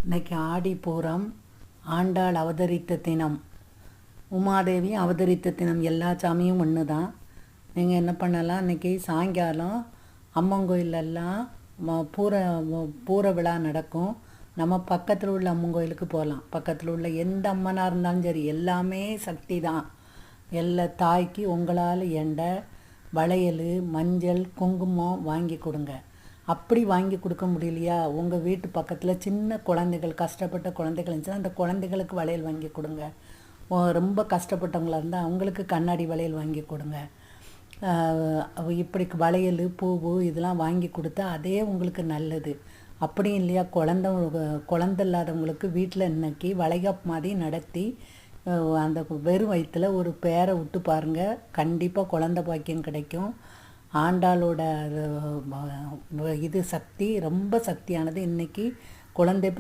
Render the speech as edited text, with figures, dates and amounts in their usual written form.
இன்னைக்கு ஆடி பூரம், ஆண்டாள் அவதரித்த தினம், உமாதேவி அவதரித்த தினம். எல்லா சாமியும் ஒன்று தான். நீங்கள் என்ன பண்ணலாம், இன்றைக்கி சாயங்காலம் அம்மன் கோயிலெல்லாம் பூர விழா நடக்கும். நம்ம பக்கத்தில் உள்ள அம்மன் கோயிலுக்கு போகலாம். பக்கத்தில் உள்ள எந்த அம்மனாக இருந்தாலும் சரி, எல்லாமே சக்தி தான். எல்லா தாய்க்கு உங்களால் எண்டை வளையல், மஞ்சள், குங்குமம் வாங்கி கொடுங்க. அப்படி வாங்கி கொடுக்க முடியலையா, உங்கள் வீட்டு பக்கத்தில் சின்ன குழந்தைகள், கஷ்டப்பட்ட குழந்தைகள் இருந்துச்சுன்னா அந்த குழந்தைகளுக்கு வளையல் வாங்கி கொடுங்க. ரொம்ப கஷ்டப்பட்டவங்களாக இருந்தால் அவங்களுக்கு கண்ணாடி வளையல் வாங்கி கொடுங்க. இப்படி வளையல், பூவு இதெல்லாம் வாங்கி கொடுத்தா அதே உங்களுக்கு நல்லது. அப்படியும் இல்லையா, குழந்த இல்லாதவங்களுக்கு வீட்டில் இன்னைக்கு வளைகாப்பு மாதிரி நடத்தி அந்த வெறும் வயிற்றில் ஒரு பேரை விட்டு பாருங்கள், கண்டிப்பாக குழந்த பாக்கியம் கிடைக்கும். ஆண்டாளோட இது சக்தி ரொம்ப சக்தியானது. இன்றைக்கி குழந்தை